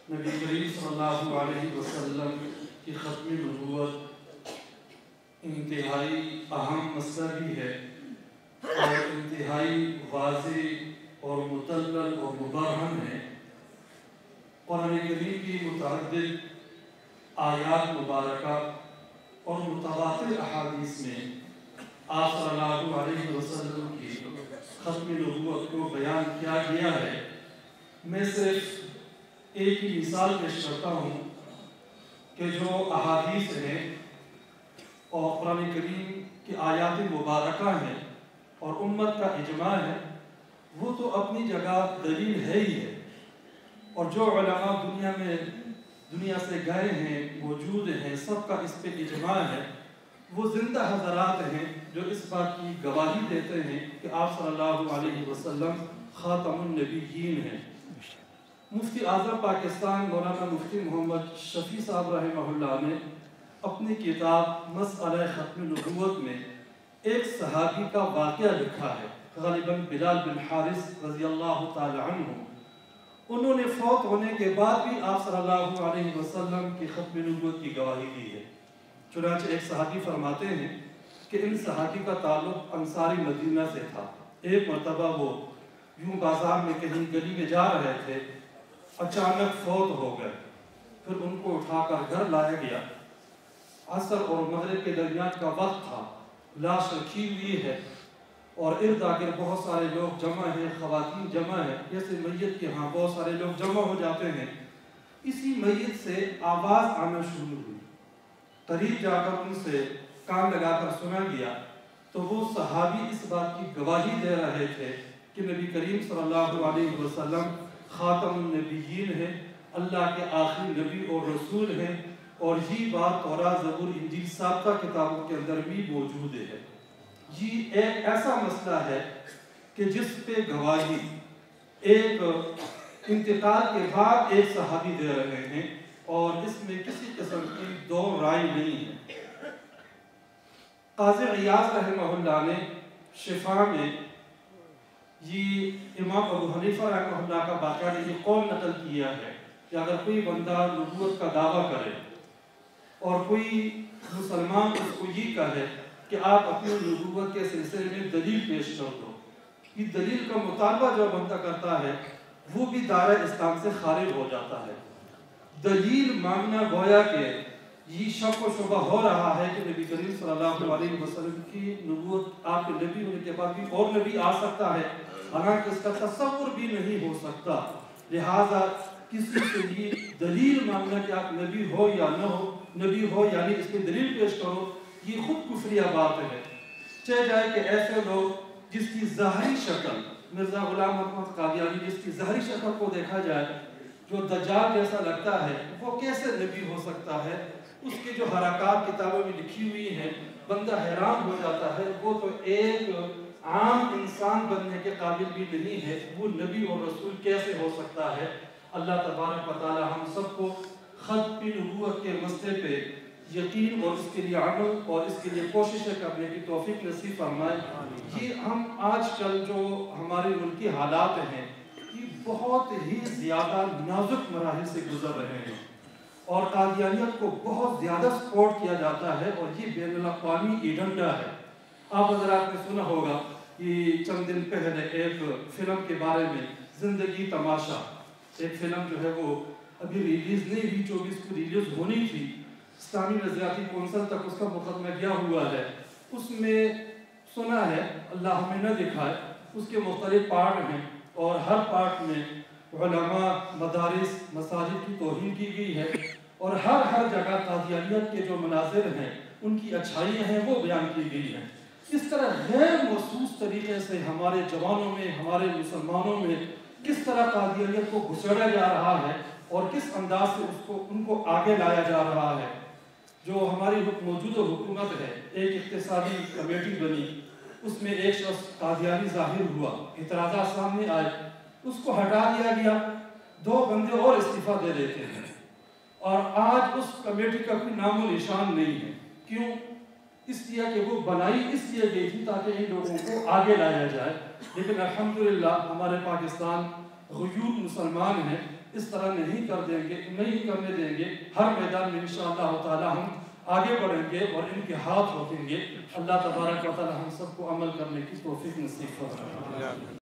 نبی کریم صلی اللہ علیہ وسلم کی ختم نبوت انتہائی اہم مسئلہ بھی ہے اور انتہائی واضح اور مدلل اور مبرہن ہے۔ قرآن کریم کی متعدد آیات مبارکہ اور متواتر احادیث میں آپ صلی اللہ علیہ وسلم کی ختم نبوت کو بیان کیا گیا ہے۔ میں صرف ایک ہی مثال پیش کرتا ہوں کہ جو احادیث ہیں اور قرآن کریم کی آیات مبارکہ ہیں اور امت کا اجماع ہے، وہ تو اپنی جگہ دلیل ہے ہی ہے، اور جو علماء دنیا سے گئے ہیں، موجود ہیں، سب کا اس پہ اجماع ہے۔ وہ زندہ حضرات ہیں جو اس بات کی گواہی دیتے ہیں کہ آپ صلی اللہ علیہ وسلم خاتم النبیین ہیں۔ مفتی اعظم پاکستان مولانا مفتی محمد شفیع صاحب رحمہ اللہ نے اپنی کتاب مسئلہ ختم نبوت میں ایک صحابی کا واقعہ لکھا ہے، غالباً بلال بن حارث رضی اللہ تعالی عنہ۔ انہوں نے فوت ہونے کے بعد بھی آپ صلی اللہ علیہ وسلم کی ختم نبوت کی گواہی دی ہے۔ چنانچہ ایک صحابی فرماتے ہیں کہ ان صحابی کا تعلق انصاری مدینہ سے تھا۔ ایک مرتبہ وہ یوں بازار میں کہیں گلی میں جا رہے تھے، اچانک فوت ہو گئے۔ پھر ان کو اٹھا کر گھر لایا گیا۔ عصر اور مغرب کے درمیان کا وقت تھا، لاش رکھی ہوئی ہے اور ارد گرد بہت سارے لوگ جمع ہیں، خواتین جمع ہیں، جیسے میت کے ہاں بہت سارے لوگ جمع ہو جاتے ہیں۔ اسی میت سے آواز آنا شروع ہوئی۔ قریب جا کر ان سے کان لگا کر سنا گیا تو وہ صحابی اس بات کی گواہی دے رہے تھے کہ نبی کریم صلی اللہ علیہ وسلم خاتم النبیین ہیں، اللہ کے آخری نبی اور رسول ہیں، اور یہ بات تورات، زبور، انجیل سابقہ کتابوں کے اندر بھی موجود ہے۔ یہ ایک ایسا مسئلہ ہے کہ جس پہ گواہی ایک انتقال کے بعد ایک صحابی دے رہے ہیں اور اس میں کسی قسم کی دو رائے نہیں ہے۔ قاضی عیاض رحمہ اللہ نے شفا میں یہ امام ابو حنیفہ رحمہ اللہ کا باقاعدہ یہ قول نقل کیا ہے کہ اگر کوئی بندہ نبوت کا دعویٰ کرے اور کوئی مسلمان اس کو یہ کہے کہ آپ اپنی نبوت کے سلسلے میں دلیل پیش کر دو، یہ دلیل کا مطالبہ جو بندہ کرتا ہے وہ بھی دائرہ اسلام سے خارج ہو جاتا ہے۔ دلیل مانگنا گویا کہ یہ شک و شبہ ہو رہا ہے کہ نبی کریم صلی اللہ علیہ وسلم کی نبوت، آپ کے نبی ہونے کے بعد بھی اور نبی آ سکتا ہے، حالانکہ اس کا تصور بھی نہیں ہو سکتا۔ لہٰذا کسی سے یہ دلیل مانگنا کہ آپ نبی ہو یا نہ ہو، نبی ہو یعنی اس کی دلیل پیش کرو، یہ خود کفریہ بات ہے۔ چاہے جائے کہ ایسے لوگ جس کی ظاہری شکل، مرزا غلام محمد قادیانی جس کی ظاہری شکل کو دیکھا جائے جو دجال جیسا لگتا ہے، وہ کیسے نبی ہو سکتا ہے؟ اس کی جو حرکات کتابوں میں لکھی ہوئی ہیں بندہ حیران ہو جاتا ہے۔ وہ تو ایک عام انسان بننے کے قابل بھی نہیں ہے، وہ نبی اور رسول کیسے ہو سکتا ہے؟ اللہ تبارک و تعالی ہم سب کو ختم نبوت کے مسئلے پہ یقین اور اس کے لیے عمل اور اس کے لیے کوششیں کرنے کی توفیق نصیب فرمائے۔ یہ ہم آج کل جو ہمارے ملکی حالات ہیں یہ بہت ہی زیادہ نازک مراحل سے گزر رہے ہیں اور قادیانیت کو بہت زیادہ سپورٹ کیا جاتا ہے اور یہ بین الاقوامی ایجنڈا ہے۔ آپ حضرات نے سنا ہوگا یہ چند دن پہلے ایک فلم کے بارے میں، زندگی تماشا، ایک فلم جو ہے وہ ابھی ریلیز نہیں ہوئی، 24 کو ریلیز ہونی تھی، اسلامی نظریاتی کونسل تک اس کا مقدمہ گیا ہوا ہے۔ اس میں سنا ہے، اللہ ہمیں نہ دکھائے، اس کے مختلف پارٹ ہیں اور ہر پارٹ میں علماء، مدارس، مساجد کی توہین کی گئی ہے اور ہر جگہ قادیانیت کے جو مناظر ہیں، ان کی اچھائیاں ہیں وہ بیان کی گئی ہیں۔ اس طرح غیر محسوس طریقے سے ہمارے جوانوں میں، ہمارے مسلمانوں میں کس طرح قادیانیت کو گھسیڑا جا رہا ہے اور کس انداز سے ان کو آگے لایا جا رہا ہے۔ جو ہماری موجودہ حکومت ہے، ایک اقتصادی کمیٹی بنی، اس میں ایک شخص قادیانی ظاہر ہوا، اعتراضات سامنے آئے، اس کو ہٹا دیا گیا، 2 بندے اور استعفیٰ دے دیتے ہیں اور آج اس کمیٹی کا کوئی نام و نشان نہیں ہے۔ کیوں؟ اس لیے کہ وہ بنائی اس لیے گئی تھی تاکہ ان لوگوں کو آگے لایا جائے، لیکن الحمدللہ ہمارے پاکستان غیور مسلمان ہیں اس طرح نہیں کرنے دیں گے. ہر میدان میں انشاءاللہ تعالی ہم آگے بڑھیں گے اور ان کے ہاتھ روکیں گے. اللہ تبارک و تعالی ہم سب کو عمل کرنے کی توفیق نصیب فرمائے.